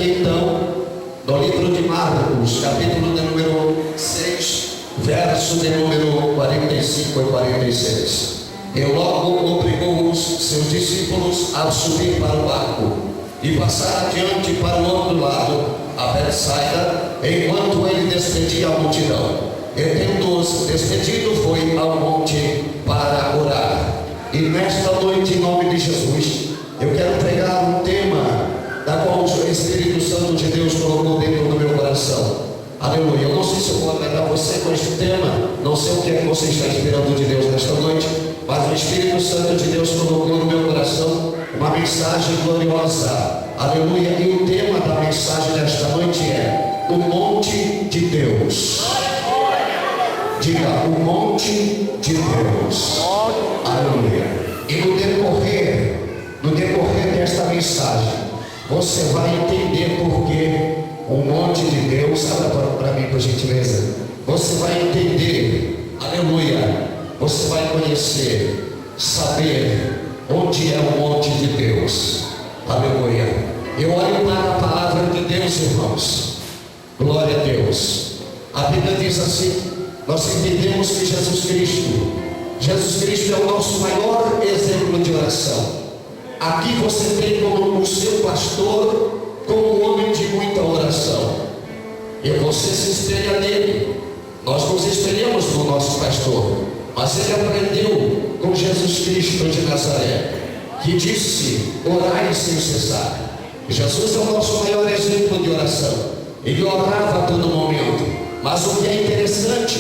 aqui então no livro de Marcos, capítulo de número 6, verso de número 45 e 46. E logo obrigou os seus discípulos a subir para o barco e passar adiante para o outro lado, a Betsaida, enquanto ele despedia a multidão. E tendo-os despedido, foi ao monte para orar. E nesta noite, em nome de Jesus, eu quero pregar um tema da qual o Espírito Santo de Deus colocou dentro do meu coração. Aleluia. Eu não sei se eu vou agradar você com este tema, não sei o que é que você está esperando de Deus nesta noite, mas o Espírito Santo de Deus colocou no meu coração uma mensagem gloriosa. Aleluia. E o tema da mensagem desta noite é o monte de Deus. Diga, o monte de Deus. Aleluia. E no decorrer desta mensagem, você vai entender por que o monte de Deus. Abra para mim, por gentileza. Você vai entender, aleluia. Você vai conhecer, saber onde é o monte de Deus. Aleluia. Eu olho para a palavra de Deus, irmãos. Glória a Deus. A Bíblia diz assim: nós entendemos que Jesus Cristo é o nosso maior exemplo de oração. Aqui você tem como o seu pastor, como um homem de muita oração, e você se espelha nele. Nós nos espelhamos no nosso pastor, mas ele aprendeu com Jesus Cristo de Nazaré, que disse: orai sem cessar. Jesus é o nosso maior exemplo de oração. Ele orava a todo momento. Mas o que é interessante,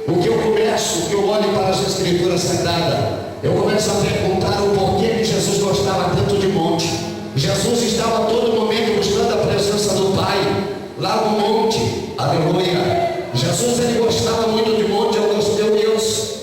o que eu olho para as Escrituras Sagradas, eu começo a perguntar o porquê que Jesus gostava tanto de monte. Jesus estava a todo momento buscando a presença do Pai, lá no monte. Aleluia. Jesus, ele gostava muito de monte.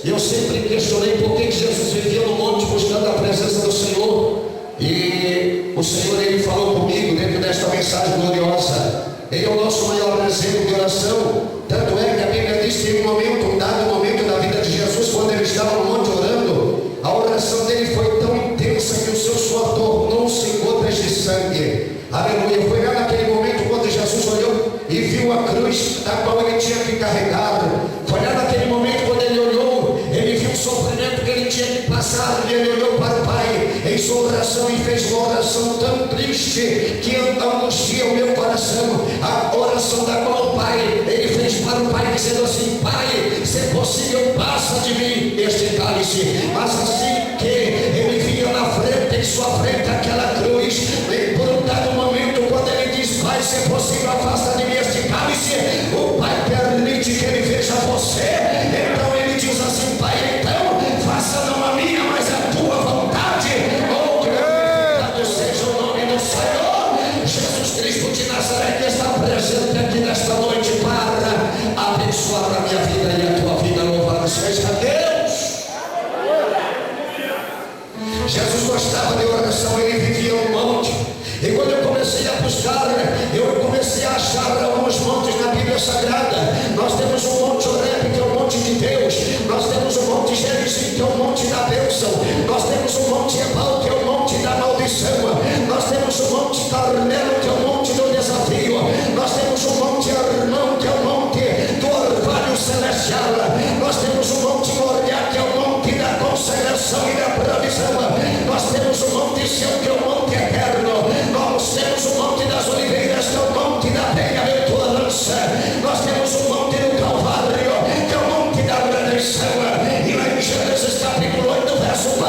Eu sempre questionei por que Jesus vivia no monte buscando a presença do Senhor. E o Senhor, ele falou comigo dentro desta mensagem gloriosa. Ele é o nosso maior exemplo de oração. Tanto é que a Bíblia diz que em um dado momento da vida de Jesus, quando ele estava no monte orando, a oração dele foi tão intensa que o seu suor tornou-se em gotas de sangue. Aleluia. Foi lá naquele momento quando Jesus olhou e viu a cruz da qual ele tinha que carregar. Foi lá naquele momento quando ele olhou, ele viu o sofrimento que ele tinha que passar, e ele olhou para o Pai em sua oração e fez uma oração tão triste que angustia o meu coração. A oração da qual o Pai, ele fez para o Pai dizendo assim: Pai, se possível, passa de mim este cálice. Mas assim que ele via na frente, em sua frente, aquela cruz, e por um dado momento, quando ele diz: Pai, se possível, afasta de mim este cálice, o Pai permite que ele veja você. Então ele diz assim: Pai, então faça não a minha, mas a tua vontade. Oh, glorificado seja o nome do Senhor. Jesus Cristo de Nazaré, que está presente aqui nesta noite para abençoar a minha vida e a tua vida. Louvado seja Deus. Jesus gostava de oração, ele vivia no monte. E quando eu comecei a buscar, eu comecei a achar alguns montes na Bíblia Sagrada. Nós temos o Monte Horebe, que é o monte de Deus. Nós temos o Monte Gerizim, que é o monte da bênção. Nós temos o Monte Ebal, que é o monte da maldição. Nós temos o Monte Carmelo, que é o monte do desafio. Nós temos o Monte Armão, que é o monte do orvalho celestial. Nós temos o Monte Moriá, que é o monte da consagração e da provisão. Nós temos o Monte Sião, que é o monte eterno. Nós temos o Monte das Oliveiras, que é o monte da bem-aventurança. Nós temos o Monte do Calvário, que é o monte da redenção. E lá em Gênesis capítulo 8, verso 4,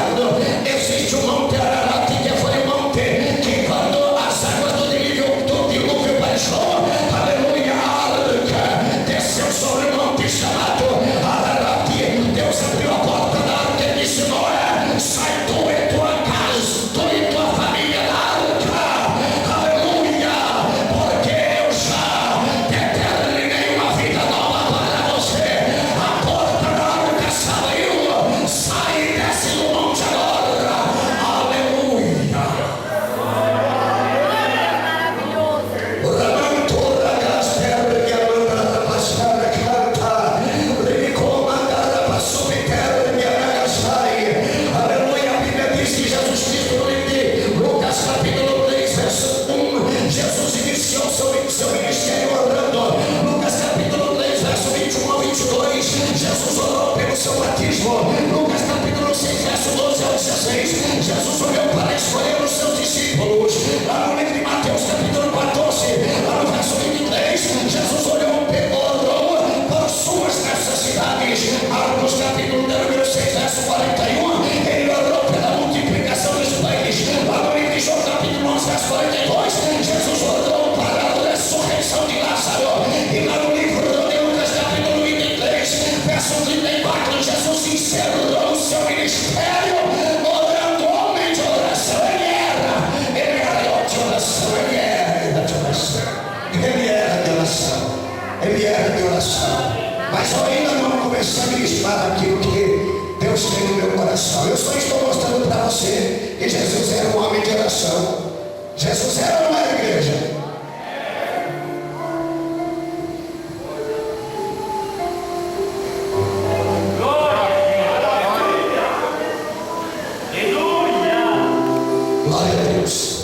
existe o Monte Ararat, que foi o monte que, quando as águas do dilúvio baixou, Eu só estou mostrando para você que Jesus era um homem de oração. Jesus era uma igreja. Glória a Deus.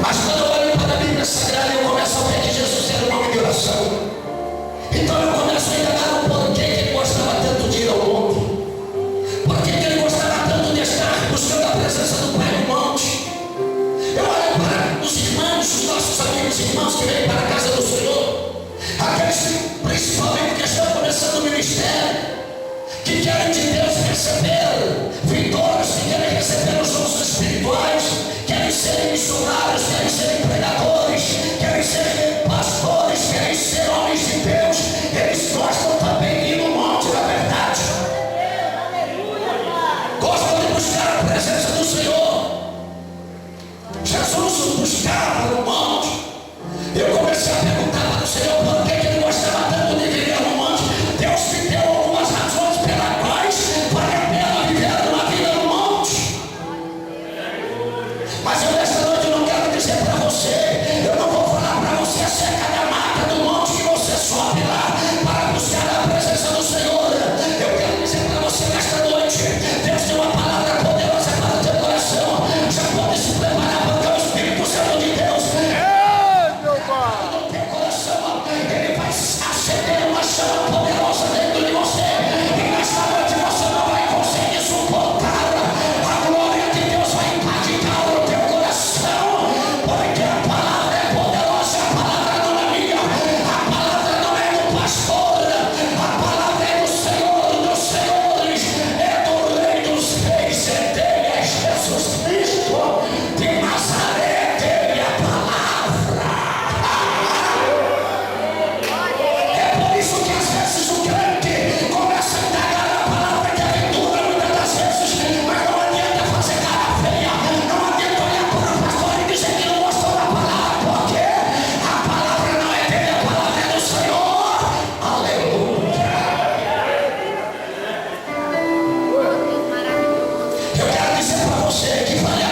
Mas quando eu olho para a Bíblia Sagrada, eu começo a ver que Jesus era um homem de oração. Então eu começo a indagar o porquê que ele gostava tanto de ir ao monte. Por que ele gostava tanto de estar buscando a presença do Pai no monte. Eu olho para os irmãos, os nossos amigos e irmãos que vêm para a casa do Senhor, aqueles principalmente que estão começando o ministério, que querem de Deus receber vitórias, que querem receber os dons espirituais, querem ser missionários, querem ser pregadores, querem ser pastores, querem ser homens de Deus. Eles gostam também de ir no monte da verdade. Gostam de buscar a presença do Senhor. Jesus buscava no monte. Eu comecei a perguntar para o Senhor por que ele gostava tanto de viver no monte. Deus me deu algumas razões pelas quais vale a pena viver uma vida no monte. Mas eu nesta noite não quero dizer para você, eu não vou falar para você acerca da marca do monte que você sobe lá para buscar a presença do Senhor. Eu quero dizer para você nesta noite, Deus tem uma palavra poderosa para o teu coração. Já pode se preparar, porque o Espírito Santo de Deus no teu coração, ele vai acender uma chama poderosa dentro de você, e nesta noite você não vai conseguir suportar. A glória de Deus vai impactar o teu coração, porque a palavra é poderosa. A palavra não é minha, a palavra não é do pastor, a palavra é do Senhor dos senhores, é do Rei dos reis, é dele, é Jesus Cristo de Nazaré, dele a palavra. É por isso que às vezes o crente começa a indagar a palavra de aventura muitas das vezes, mas não adianta fazer cara feia, não adianta olhar para o pastor e dizer que não gostou da palavra, porque a palavra não é dele, a palavra é do Senhor. Aleluia. Eu quero dizer para você que vale a